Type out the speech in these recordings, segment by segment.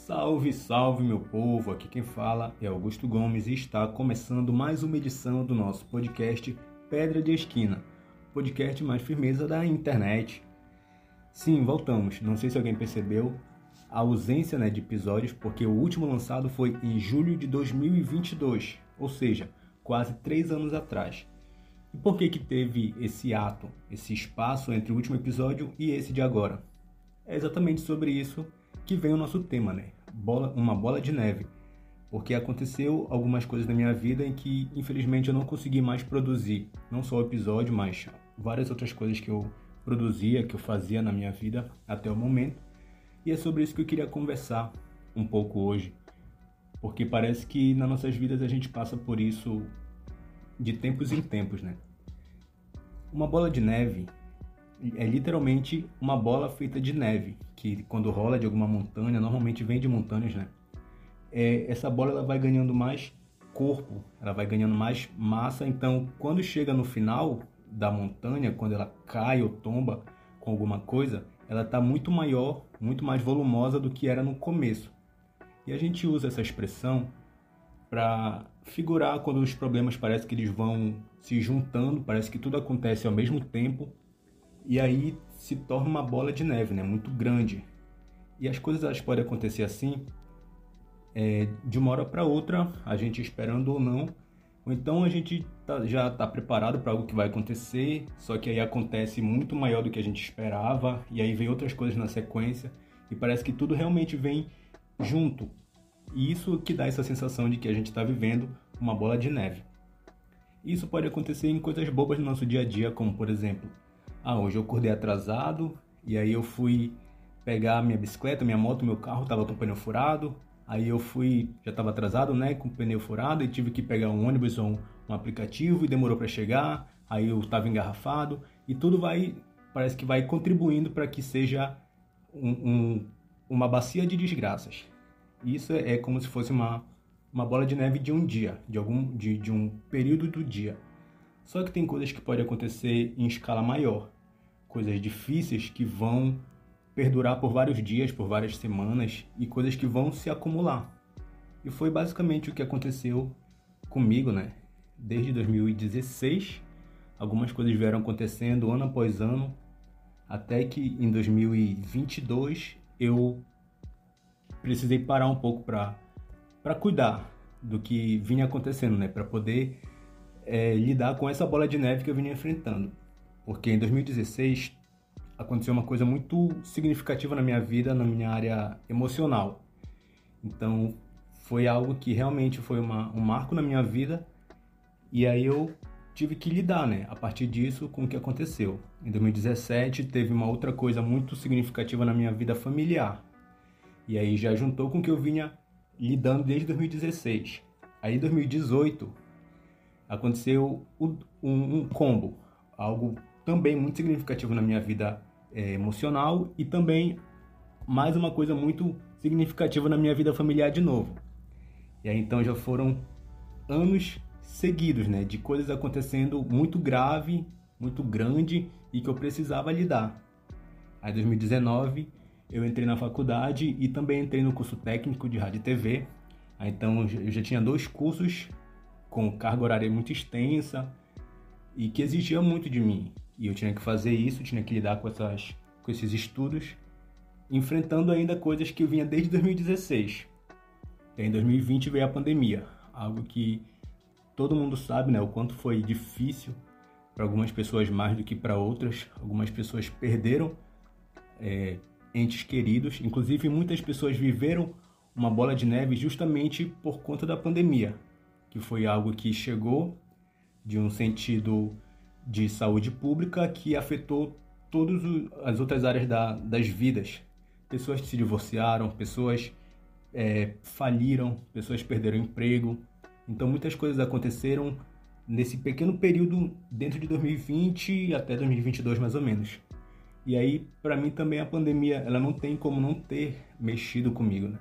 Salve, salve meu povo, aqui quem fala é Augusto Gomes e está começando mais uma edição do nosso podcast Pedra de Esquina, podcast mais firmeza da internet. Sim, voltamos, não sei se alguém percebeu a ausência de episódios, porque o último lançado foi em julho de 2022, ou seja, quase 3 anos atrás. E por que teve esse ato, esse espaço entre o último episódio e esse de agora? É exatamente sobre isso que vem o nosso tema, uma bola de neve. Porque aconteceu algumas coisas na minha vida em que, infelizmente, eu não consegui mais produzir. Não só o episódio, mas várias outras coisas que eu produzia, que eu fazia na minha vida até o momento. E é sobre isso que eu queria conversar um pouco hoje. Porque parece que nas nossas vidas a gente passa por isso de tempos em tempos, Uma bola de neve é literalmente uma bola feita de neve, que quando rola de alguma montanha, normalmente vem de montanhas, essa bola ela vai ganhando mais corpo, ela vai ganhando mais massa, então quando chega no final da montanha, quando ela cai ou tomba com alguma coisa, ela está muito maior, muito mais volumosa do que era no começo. E a gente usa essa expressão para figurar quando os problemas parece que eles vão se juntando, parece que tudo acontece ao mesmo tempo, e aí se torna uma bola de neve, muito grande. E as coisas elas podem acontecer assim, de uma hora para outra, a gente esperando ou não, ou então a gente já está preparado para algo que vai acontecer, só que aí acontece muito maior do que a gente esperava, e aí vem outras coisas na sequência, e parece que tudo realmente vem junto. E isso que dá essa sensação de que a gente está vivendo uma bola de neve. Isso pode acontecer em coisas bobas no nosso dia a dia, como por exemplo, hoje eu acordei atrasado, e aí eu fui pegar minha bicicleta, minha moto, meu carro estava com o pneu furado, aí eu já estava atrasado, com o pneu furado, e tive que pegar um ônibus ou um aplicativo, e demorou para chegar, aí eu estava engarrafado, e tudo parece que vai contribuindo para que seja uma bacia de desgraças. Isso é como se fosse uma bola de neve de um dia, de um período do dia. Só que tem coisas que podem acontecer em escala maior, coisas difíceis que vão perdurar por vários dias, por várias semanas, e coisas que vão se acumular. E foi basicamente o que aconteceu comigo, Desde 2016, algumas coisas vieram acontecendo ano após ano, até que em 2022 eu precisei parar um pouco para cuidar do que vinha acontecendo, para poder lidar com essa bola de neve que eu vinha enfrentando. Porque em 2016 aconteceu uma coisa muito significativa na minha vida, na minha área emocional. Então foi algo que realmente foi um marco na minha vida, e aí eu tive que lidar, a partir disso com o que aconteceu. Em 2017 teve uma outra coisa muito significativa na minha vida familiar. E aí já juntou com o que eu vinha lidando desde 2016. Aí em 2018 aconteceu um combo, algo também muito significativo na minha vida emocional, e também mais uma coisa muito significativa na minha vida familiar de novo. E aí então já foram anos seguidos, de coisas acontecendo muito grave, muito grande, e que eu precisava lidar. Aí em 2019 eu entrei na faculdade e também entrei no curso técnico de rádio e TV. Aí, então eu já tinha 2 cursos com carga horária muito extensa e que exigia muito de mim. E eu tinha que fazer isso, tinha que lidar com esses estudos, enfrentando ainda coisas que eu vinha desde 2016. E aí, em 2020 veio a pandemia, algo que todo mundo sabe, o quanto foi difícil para algumas pessoas mais do que para outras. Algumas pessoas perderam entes queridos, inclusive muitas pessoas viveram uma bola de neve justamente por conta da pandemia, que foi algo que chegou de um sentido de saúde pública que afetou todas as outras áreas das vidas. Pessoas que se divorciaram, pessoas faliram, pessoas perderam emprego. Então muitas coisas aconteceram nesse pequeno período dentro de 2020 até 2022 mais ou menos. E aí, para mim também a pandemia, ela não tem como não ter mexido comigo,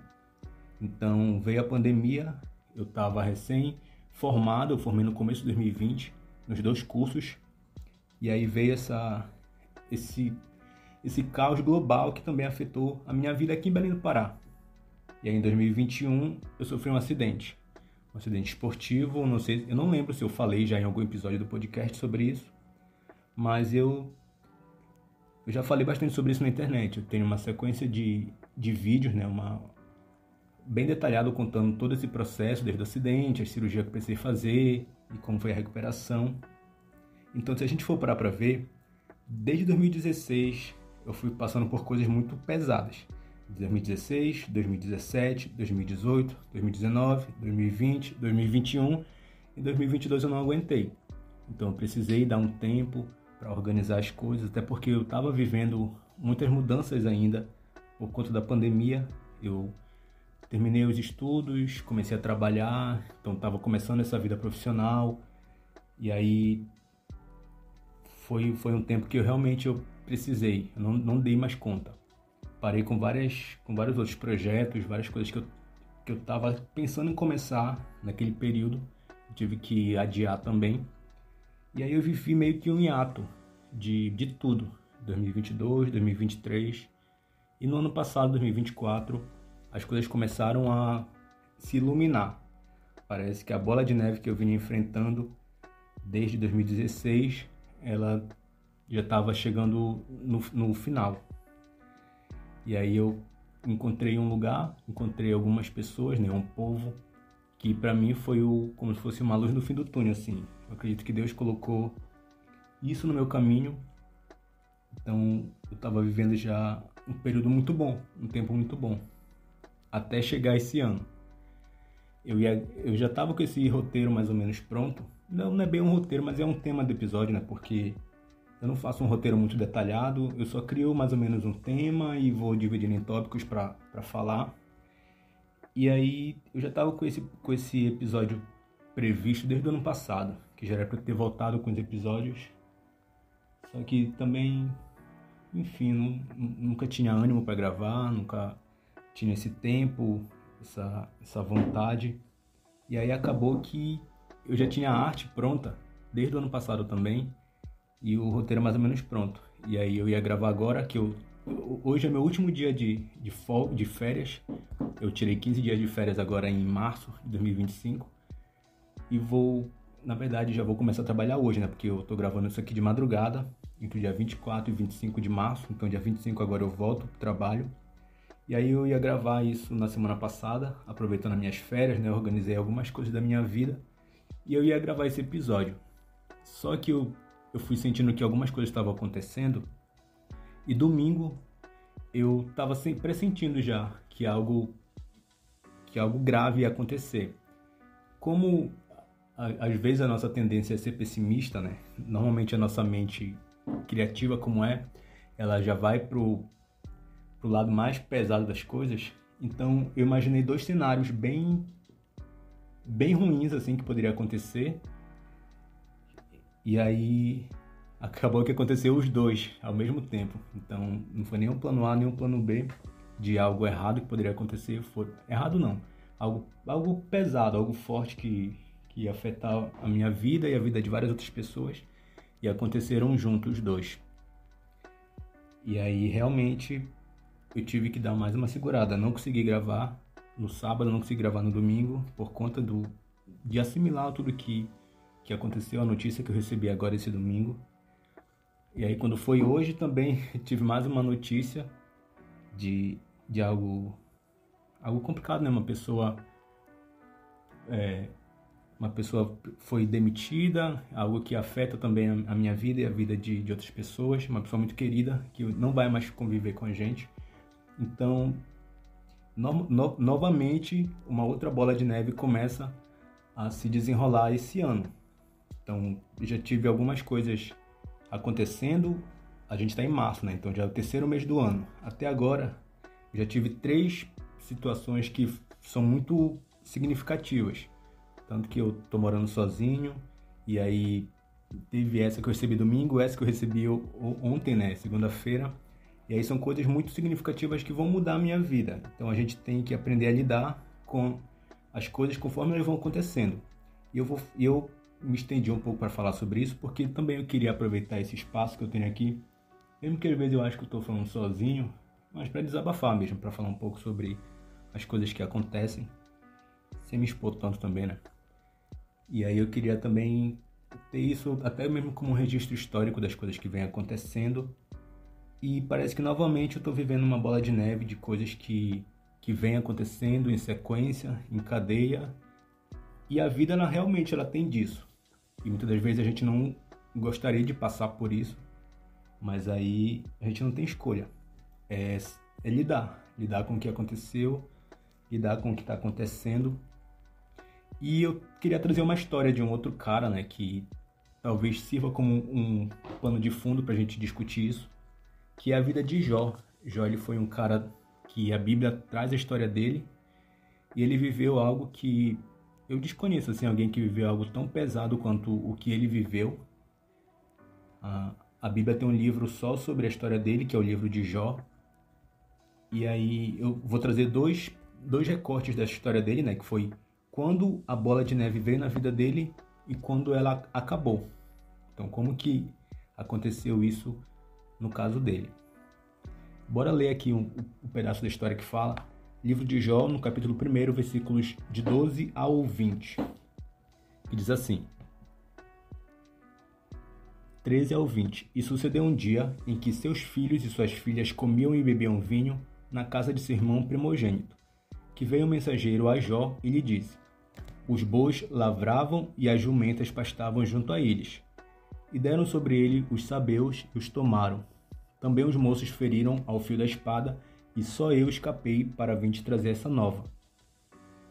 Então, veio a pandemia, eu estava recém-formado, eu formei no começo de 2020, nos 2 cursos, e aí veio esse caos global que também afetou a minha vida aqui em Belém do Pará. E aí em 2021 eu sofri um acidente esportivo, não sei, eu não lembro se eu falei já em algum episódio do podcast sobre isso, mas eu já falei bastante sobre isso na internet. Eu tenho uma sequência de vídeos, né, bem detalhado contando todo esse processo, desde o acidente, a cirurgia que eu precisei fazer e como foi a recuperação. Então, se a gente for parar para ver, desde 2016 eu fui passando por coisas muito pesadas. 2016, 2017, 2018, 2019, 2020, 2021 e 2022 eu não aguentei. Então eu precisei dar um tempo para organizar as coisas, até porque eu estava vivendo muitas mudanças ainda por conta da pandemia. Eu terminei os estudos, comecei a trabalhar, então estava começando essa vida profissional. E aí foi um tempo que eu precisei, eu não dei mais conta. Parei com vários outros projetos, várias coisas que eu estava pensando em começar naquele período. Eu tive que adiar também. E aí eu vivi meio que um hiato de tudo. 2022, 2023. E no ano passado, 2024, as coisas começaram a se iluminar. Parece que a bola de neve que eu vinha enfrentando desde 2016, ela já estava chegando no final. E aí eu encontrei um lugar, encontrei algumas pessoas, né, um povo, que para mim foi como se fosse uma luz no fim do túnel, assim. Eu acredito que Deus colocou isso no meu caminho. Então eu estava vivendo já um período muito bom, um tempo muito bom, até chegar esse ano. Eu já estava com esse roteiro mais ou menos pronto. Não é bem um roteiro, mas é um tema do episódio, né? Porque eu não faço um roteiro muito detalhado, eu só crio mais ou menos um tema e vou dividindo em tópicos para falar. E aí eu já estava com esse episódio previsto desde o ano passado, que já era para ter voltado com os episódios. Só que também, enfim, nunca tinha ânimo para gravar, nunca tinha esse tempo, essa vontade. E aí acabou que eu já tinha a arte pronta, desde o ano passado também, e o roteiro mais ou menos pronto. E aí eu ia gravar agora, que hoje é meu último dia de férias. Eu tirei 15 dias de férias agora em março de 2025. E na verdade, já vou começar a trabalhar hoje, né? Porque eu tô gravando isso aqui de madrugada, entre o dia 24 e 25 de março. Então, dia 25 agora eu volto pro trabalho. E aí eu ia gravar isso na semana passada, aproveitando as minhas férias, né? Eu organizei algumas coisas da minha vida. E eu ia gravar esse episódio. Só que eu fui sentindo que algumas coisas estavam acontecendo. E domingo eu estava pressentindo já que algo grave ia acontecer. Como às vezes a nossa tendência é ser pessimista, né? Normalmente a nossa mente criativa como ela já vai pro lado mais pesado das coisas. Então eu imaginei dois cenários bem ruins assim que poderia acontecer. E aí acabou que aconteceu os dois ao mesmo tempo. Então não foi nem um plano A nem um plano B de algo errado que poderia acontecer. Errado não, algo pesado, algo forte que ia afetar a minha vida e a vida de várias outras pessoas, e aconteceram juntos os dois. E aí realmente eu tive que dar mais uma segurada. Não consegui gravar no sábado, não consegui gravar no domingo, por conta de assimilar tudo que aconteceu, a notícia que eu recebi agora esse domingo. E aí quando foi hoje também tive mais uma notícia de algo complicado, né? Uma pessoa foi demitida, algo que afeta também a minha vida e a vida de outras pessoas, uma pessoa muito querida que não vai mais conviver com a gente. Então, novamente, uma outra bola de neve começa a se desenrolar esse ano. Então, já tive algumas coisas acontecendo. A gente está em março, né? Então já é o terceiro mês do ano. Até agora, já tive 3 situações que são muito significativas. Tanto que eu tô morando sozinho, e aí teve essa que eu recebi domingo, essa que eu recebi ontem, né, segunda-feira. E aí são coisas muito significativas que vão mudar a minha vida. Então a gente tem que aprender a lidar com as coisas conforme elas vão acontecendo. E eu me estendi um pouco para falar sobre isso, porque também eu queria aproveitar esse espaço que eu tenho aqui, mesmo que às vezes eu acho que eu estou falando sozinho, mas para desabafar mesmo, para falar um pouco sobre as coisas que acontecem, sem me expor tanto também, né? E aí eu queria também ter isso até mesmo como um registro histórico das coisas que vem acontecendo. E parece que novamente eu estou vivendo uma bola de neve de coisas que vem acontecendo em sequência, em cadeia. E a vida, ela tem disso. E muitas das vezes a gente não gostaria de passar por isso, mas aí a gente não tem escolha. É lidar com o que aconteceu, lidar com o que está acontecendo. E eu queria trazer uma história de um outro cara, né, que talvez sirva como um pano de fundo para a gente discutir isso, que é a vida de Jó. Jó, ele foi um cara que a Bíblia traz a história dele, e ele viveu algo que eu desconheço, assim, alguém que viveu algo tão pesado quanto o que ele viveu. A Bíblia tem um livro só sobre a história dele, que é o livro de Jó. E aí eu vou trazer dois recortes dessa história dele, né, que foi quando a bola de neve veio na vida dele e quando ela acabou. Então, como que aconteceu isso no caso dele? Bora ler aqui um pedaço da história que fala. Livro de Jó, no capítulo 1, versículos de 12 ao 20. Que diz assim: 13 ao 20. E sucedeu um dia em que seus filhos e suas filhas comiam e bebiam vinho na casa de seu irmão primogênito, que veio um mensageiro a Jó e lhe disse: os bois lavravam e as jumentas pastavam junto a eles. E deram sobre ele os sabeus e os tomaram. Também os moços feriram ao fio da espada, e só eu escapei para vir te trazer essa nova.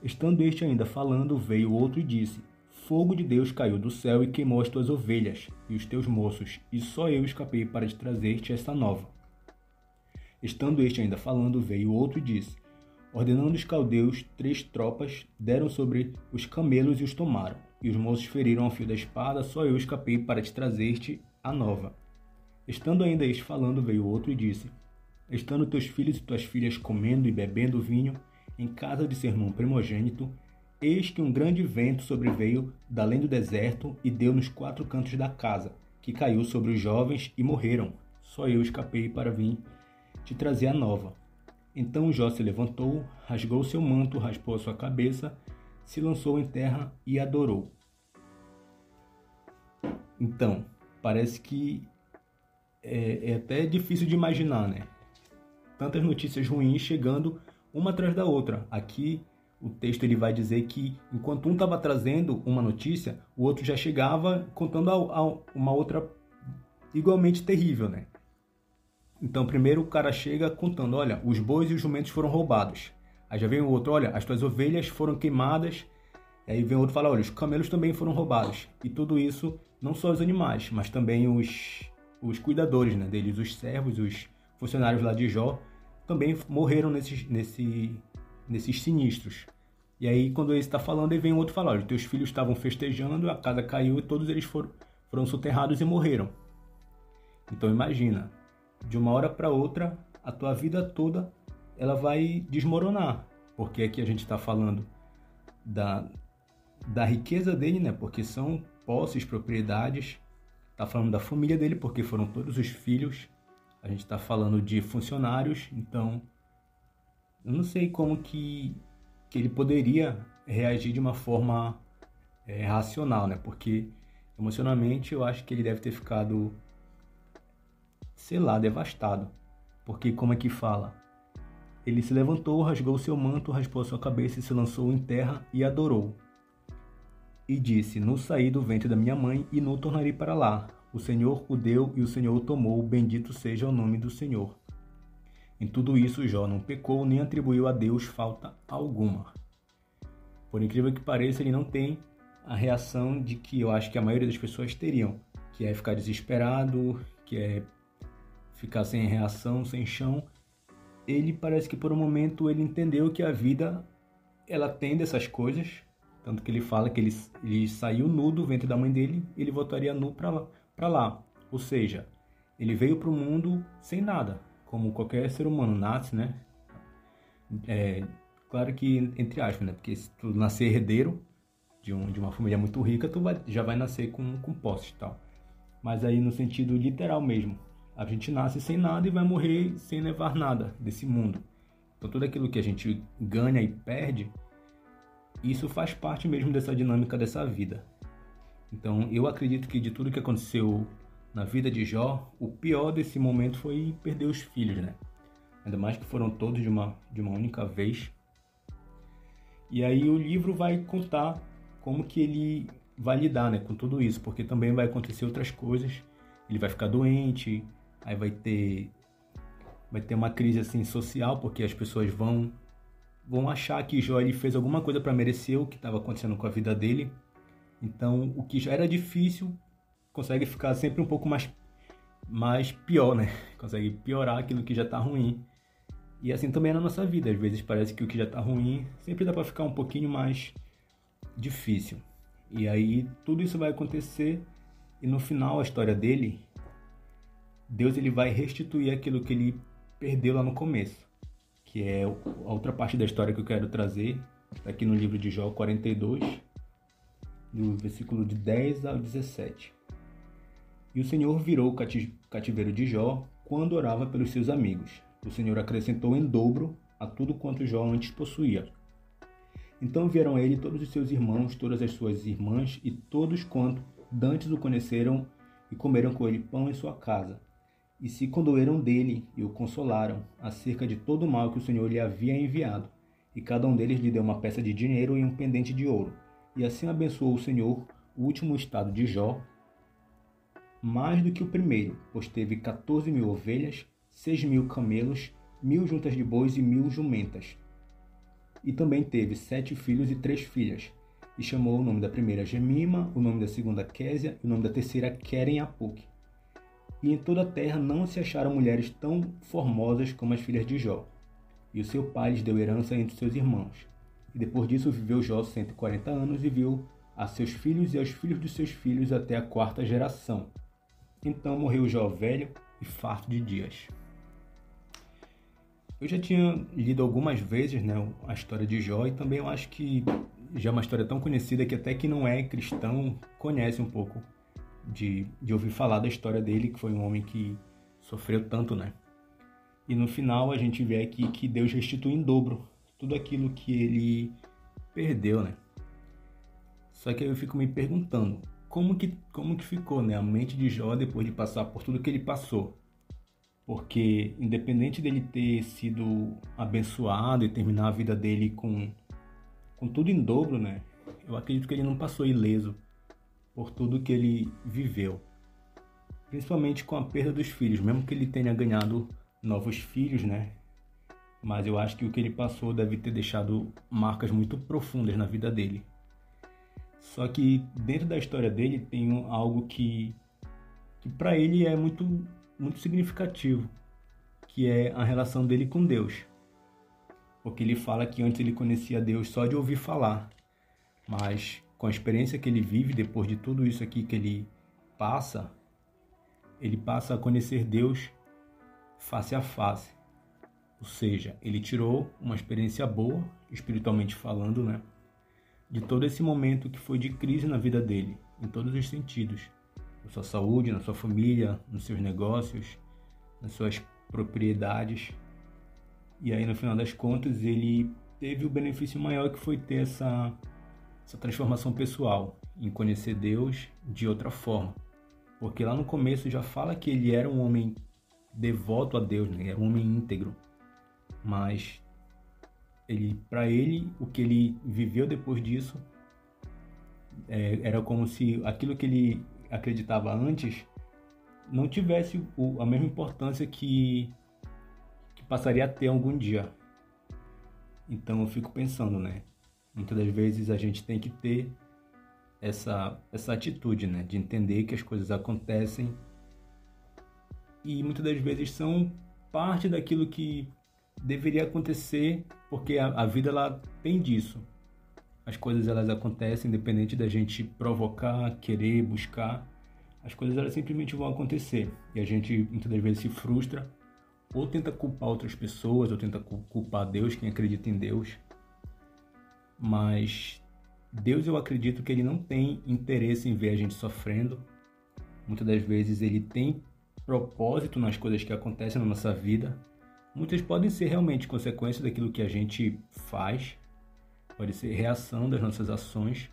Estando este ainda falando, veio outro e disse: fogo de Deus caiu do céu e queimou as tuas ovelhas e os teus moços, e só eu escapei para te trazer-te essa nova. Estando este ainda falando, veio outro e disse: ordenando os caldeus, 3 tropas deram sobre os camelos e os tomaram, e os moços feriram ao fio da espada, só eu escapei para te trazer-te a nova. Estando ainda este falando, veio outro e disse: estando teus filhos e tuas filhas comendo e bebendo vinho, em casa de seu irmão primogênito, eis que um grande vento sobreveio da além do deserto e deu nos 4 cantos da casa, que caiu sobre os jovens e morreram. Só eu escapei para vir te trazer a nova. Então Jó se levantou, rasgou seu manto, raspou a sua cabeça, se lançou em terra e adorou. Então, parece que é até difícil de imaginar, né? Tantas notícias ruins chegando uma atrás da outra. Aqui o texto ele vai dizer que enquanto um estava trazendo uma notícia, o outro já chegava contando uma outra igualmente terrível, né? Então primeiro o cara chega contando: olha, os bois e os jumentos foram roubados. Aí já vem o outro: olha, as tuas ovelhas foram queimadas. Aí vem o outro e fala: olha, os camelos também foram roubados. E tudo isso, não só os animais, mas também os cuidadores, né, deles, os servos, os funcionários lá de Jó, também morreram nesses sinistros. E aí, quando ele está falando, aí vem o outro e fala: olha, teus filhos estavam festejando, a casa caiu e todos eles foram soterrados e morreram. Então imagina, de uma hora para outra, a tua vida toda ela vai desmoronar. Porque aqui a gente está falando da riqueza dele, né? Porque são posses, propriedades. Está falando da família dele, porque foram todos os filhos. A gente está falando de funcionários. Então, eu não sei como que ele poderia reagir de uma forma racional, né? Porque emocionalmente eu acho que ele deve ter ficado, sei lá, devastado. Porque como é que fala? Ele se levantou, rasgou seu manto, raspou sua cabeça e se lançou em terra e adorou. E disse: no saí do ventre da minha mãe e não tornarei para lá. O Senhor o deu e o Senhor o tomou, bendito seja o nome do Senhor. Em tudo isso Jó não pecou nem atribuiu a Deus falta alguma. Por incrível que pareça, ele não tem a reação de que eu acho que a maioria das pessoas teriam, que é ficar desesperado, que é ficar sem reação, sem chão. Ele parece que por um momento ele entendeu que a vida ela tem dessas coisas, tanto que ele fala que ele saiu nu do ventre da mãe dele e ele voltaria nu para lá. Ou seja, ele veio para o mundo sem nada, como qualquer ser humano nasce, né? Claro que entre aspas, né? Porque se tu nascer herdeiro de uma família muito rica, já vai nascer com posses e tal. Mas aí no sentido literal mesmo, a gente nasce sem nada e vai morrer sem levar nada desse mundo. Então tudo aquilo que a gente ganha e perde, isso faz parte mesmo dessa dinâmica dessa vida. Então eu acredito que de tudo que aconteceu na vida de Jó, o pior desse momento foi perder os filhos, né? Ainda mais que foram todos de uma única vez. E aí o livro vai contar como que ele vai lidar, né, com tudo isso, porque também vai acontecer outras coisas. Ele vai ficar doente, aí vai ter uma crise assim social, porque as pessoas vão achar que Jó ele fez alguma coisa para merecer o que estava acontecendo com a vida dele. Então, o que já era difícil consegue ficar sempre um pouco mais pior, né? Consegue piorar aquilo que já está ruim. E assim também é na nossa vida. Às vezes parece que o que já está ruim sempre dá para ficar um pouquinho mais difícil. E aí tudo isso vai acontecer e no final a história dele, Deus ele vai restituir aquilo que ele perdeu lá no começo, que é a outra parte da história que eu quero trazer, aqui no livro de Jó 42, do versículo de 10 ao 17. E o Senhor virou o cativeiro de Jó quando orava pelos seus amigos. O Senhor acrescentou em dobro a tudo quanto Jó antes possuía. Então vieram a ele todos os seus irmãos, todas as suas irmãs e todos quanto dantes o conheceram e comeram com ele pão em sua casa. E se condoeram dele e o consolaram acerca de todo o mal que o Senhor lhe havia enviado. E cada um deles lhe deu uma peça de dinheiro e um pendente de ouro. E assim abençoou o Senhor o último estado de Jó, mais do que o primeiro, pois teve 14.000 ovelhas, 6.000 camelos, 1.000 juntas de bois e 1.000 jumentas. E também teve 7 filhos e 3 filhas. E chamou o nome da primeira Gemima, o nome da segunda Késia e o nome da terceira Queren-Apuque. E em toda a terra não se acharam mulheres tão formosas como as filhas de Jó. E o seu pai lhes deu herança entre seus irmãos. E depois disso viveu Jó 140 anos e viu a seus filhos e aos filhos dos seus filhos até a 4ª geração. Então morreu Jó velho e farto de dias. Eu já tinha lido algumas vezes, né, a história de Jó, e também eu acho que já é uma história tão conhecida que até quem não é cristão conhece um pouco de ouvir falar da história dele, que foi um homem que sofreu tanto, né? E no final a gente vê aqui que Deus restitui em dobro tudo aquilo que ele perdeu, né? Só que aí eu fico me perguntando, como que ficou, né, a mente de Jó depois de passar por tudo que ele passou? Porque independente dele ter sido abençoado e terminar a vida dele com tudo em dobro, né? Eu acredito que ele não passou ileso por tudo que ele viveu. Principalmente com a perda dos filhos, mesmo que ele tenha ganhado novos filhos, né? Mas eu acho que o que ele passou deve ter deixado marcas muito profundas na vida dele. Só que dentro da história dele tem algo que para ele é muito significativo, que é a relação dele com Deus. Porque ele fala que antes ele conhecia Deus só de ouvir falar, mas com a experiência que ele vive, depois de tudo isso aqui que ele passa a conhecer Deus face a face. Ou seja, ele tirou uma experiência boa, espiritualmente falando, né, de todo esse momento que foi de crise na vida dele, em todos os sentidos. Na sua saúde, na sua família, nos seus negócios, nas suas propriedades. E aí, no final das contas, ele teve o benefício maior, que foi ter essa transformação pessoal, em conhecer Deus de outra forma. Porque lá no começo já fala que ele era um homem devoto a Deus, né? Era um homem íntegro. Mas para ele, o que ele viveu depois disso era como se aquilo que ele acreditava antes não tivesse a mesma importância que passaria a ter algum dia. Então eu fico pensando, né? Muitas das vezes a gente tem que ter essa atitude, né? De entender que as coisas acontecem e muitas das vezes são parte daquilo que deveria acontecer, porque a vida ela tem disso. As coisas elas acontecem independente da gente provocar, querer, buscar. As coisas elas simplesmente vão acontecer e a gente muitas das vezes se frustra ou tenta culpar outras pessoas ou tenta culpar Deus, quem acredita em Deus. Mas Deus, eu acredito que ele não tem interesse em ver a gente sofrendo. Muitas das vezes ele tem propósito nas coisas que acontecem na nossa vida, muitas podem ser realmente consequência daquilo que a gente faz, pode ser reação das nossas ações,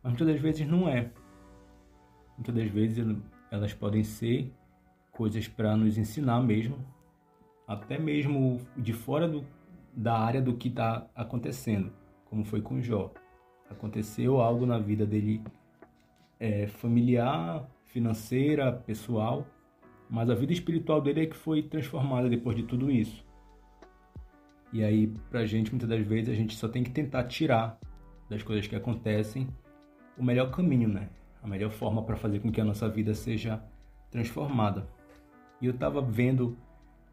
mas muitas das vezes não é. Muitas das vezes elas podem ser coisas para nos ensinar mesmo, até mesmo de fora da área do que está acontecendo, como foi com Jó. Aconteceu algo na vida dele, familiar, financeira, pessoal, mas a vida espiritual dele é que foi transformada depois de tudo isso. E aí, pra gente, muitas das vezes, a gente só tem que tentar tirar das coisas que acontecem o melhor caminho, né? A melhor forma para fazer com que a nossa vida seja transformada. E eu estava vendo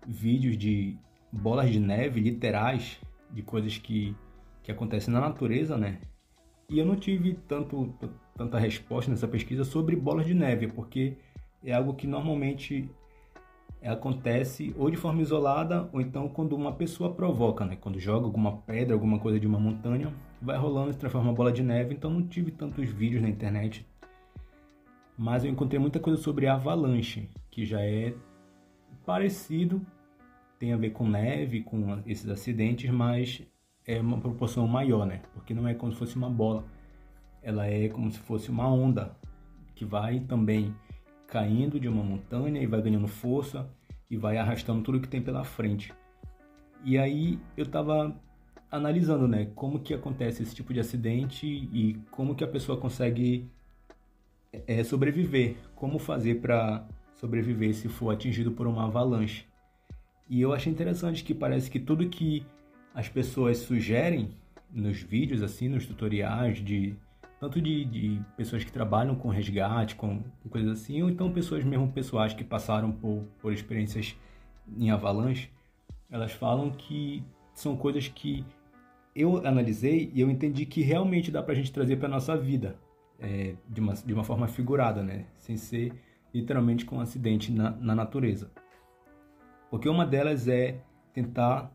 vídeos de bolas de neve literais, de coisas que acontecem na natureza, né? E eu não tive tanta resposta nessa pesquisa sobre bolas de neve, porque é algo que normalmente acontece ou de forma isolada, ou então quando uma pessoa provoca, né? Quando joga alguma pedra, alguma coisa de uma montanha, vai rolando e se transforma em bola de neve. Então não tive tantos vídeos na internet, mas eu encontrei muita coisa sobre avalanche, que já é parecido, tem a ver com neve, com esses acidentes, mas é uma proporção maior, né? Porque não é como se fosse uma bola, ela é como se fosse uma onda que vai também caindo de uma montanha e vai ganhando força e vai arrastando tudo que tem pela frente. E aí eu estava analisando, né, como que acontece esse tipo de acidente e como que a pessoa consegue sobreviver, como fazer para sobreviver se for atingido por uma avalanche. E eu achei interessante que parece que tudo que as pessoas sugerem nos vídeos, assim, nos tutoriais, tanto de pessoas que trabalham com resgate, com coisas assim, ou então pessoas mesmo pessoais que passaram por experiências em avalanche, elas falam que são coisas que eu analisei e eu entendi que realmente dá pra gente trazer pra nossa vida, de uma forma figurada, né? Sem ser literalmente com um acidente na natureza. Porque uma delas é tentar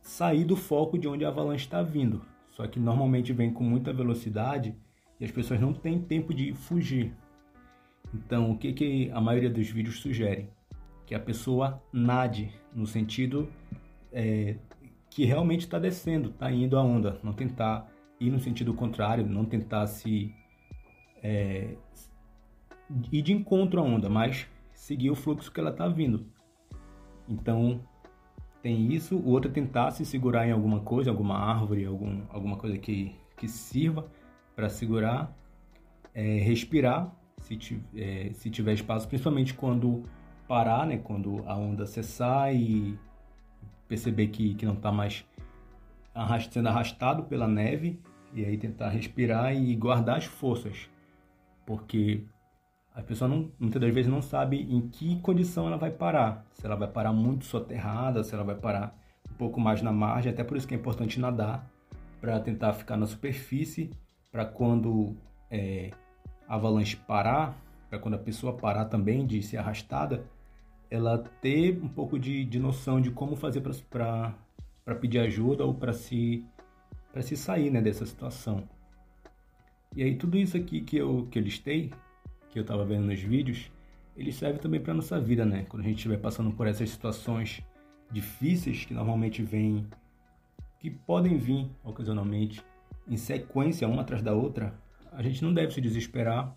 sair do foco de onde a avalanche está vindo. Só que normalmente vem com muita velocidade e as pessoas não têm tempo de fugir. Então, o que a maioria dos vídeos sugere? Que a pessoa nade, no sentido que realmente está descendo, está indo a onda. Não tentar ir no sentido contrário, não tentar ir de encontro à onda, mas seguir o fluxo que ela está vindo. Então, tem isso. O outro é tentar se segurar em alguma coisa, alguma árvore, alguma coisa que sirva para segurar. Respirar, se tiver espaço, principalmente quando parar, né? Quando a onda cessar e perceber que não está mais sendo arrastado pela neve, e aí tentar respirar e guardar as forças, porque a pessoa muitas das vezes não sabe em que condição ela vai parar. Se ela vai parar muito soterrada, se ela vai parar um pouco mais na margem. Até por isso que é importante nadar, para tentar ficar na superfície, para quando a avalanche parar, para quando a pessoa parar também de ser arrastada, ela ter um pouco de noção de como fazer para pedir ajuda ou para se sair, né, dessa situação. E aí tudo isso aqui que eu listei, que eu estava vendo nos vídeos, ele serve também para nossa vida, né? Quando a gente estiver passando por essas situações difíceis que normalmente vêm, que podem vir ocasionalmente em sequência, uma atrás da outra, a gente não deve se desesperar,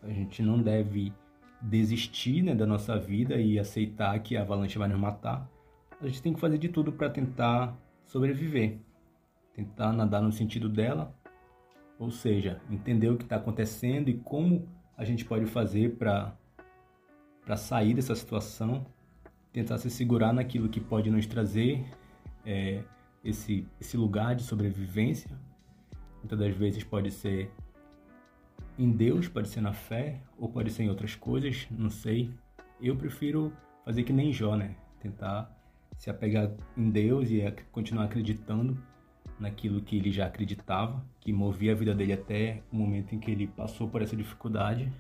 a gente não deve desistir, né, da nossa vida e aceitar que a avalanche vai nos matar. A gente tem que fazer de tudo para tentar sobreviver, tentar nadar no sentido dela, ou seja, entender o que está acontecendo e como a gente pode fazer para sair dessa situação, tentar se segurar naquilo que pode nos trazer esse lugar de sobrevivência. Muitas das vezes pode ser em Deus, pode ser na fé, ou pode ser em outras coisas, não sei. Eu prefiro fazer que nem Jó, né? Tentar se apegar em Deus e continuar acreditando naquilo que ele já acreditava, que movia a vida dele até o momento em que ele passou por essa dificuldade.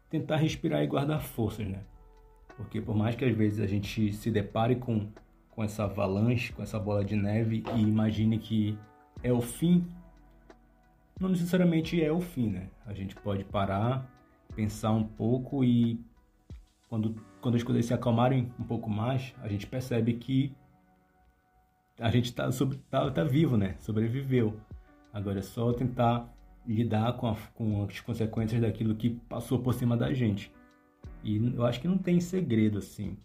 Tentar respirar e guardar forças, né? Porque por mais que às vezes a gente se depare com essa avalanche, com essa bola de neve e imagine que é o fim, não necessariamente é o fim, né? A gente pode parar, pensar um pouco e quando quando as coisas se acalmarem um pouco mais, a gente percebe que a gente tá vivo, né? Sobreviveu. Agora é só tentar lidar com as consequências daquilo que passou por cima da gente. E eu acho que não tem segredo, assim.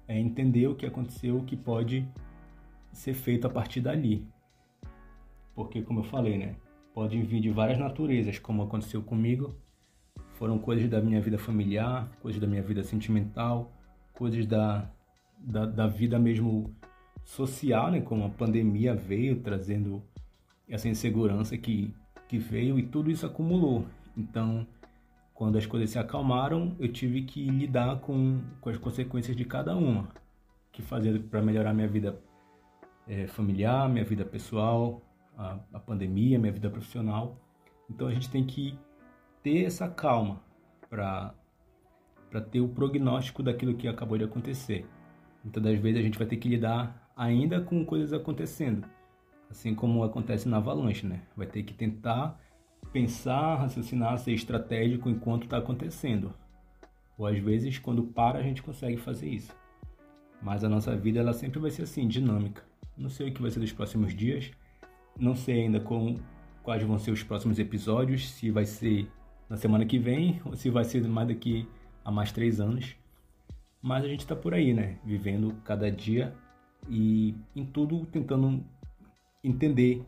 É entender o que aconteceu, o que pode ser feito a partir dali. Porque, como eu falei, né? Podem vir de várias naturezas, como aconteceu comigo. Foram coisas da minha vida familiar, coisas da minha vida sentimental, coisas da vida mesmo social, né? Como a pandemia veio trazendo essa insegurança que veio e tudo isso acumulou. Então, quando as coisas se acalmaram, eu tive que lidar com as consequências de cada uma. O que fazer para melhorar minha vida familiar, minha vida pessoal, a pandemia, minha vida profissional. Então, a gente tem que ter essa calma para ter o prognóstico daquilo que acabou de acontecer. Muitas das vezes a gente vai ter que lidar ainda com coisas acontecendo, assim como acontece na avalanche, né? Vai ter que tentar pensar, raciocinar, ser estratégico enquanto está acontecendo. Ou às vezes, quando para, a gente consegue fazer isso. Mas a nossa vida, ela sempre vai ser assim, dinâmica. Não sei o que vai ser dos próximos dias, não sei ainda quais vão ser os próximos episódios, se vai ser na semana que vem ou se vai ser mais daqui a mais 3 anos. Mas a gente está por aí, né? Vivendo cada dia e em tudo tentando entender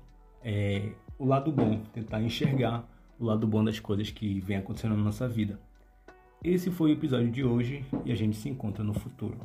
o lado bom, tentar enxergar o lado bom das coisas que vem acontecendo na nossa vida. Esse foi o episódio de hoje e a gente se encontra no futuro.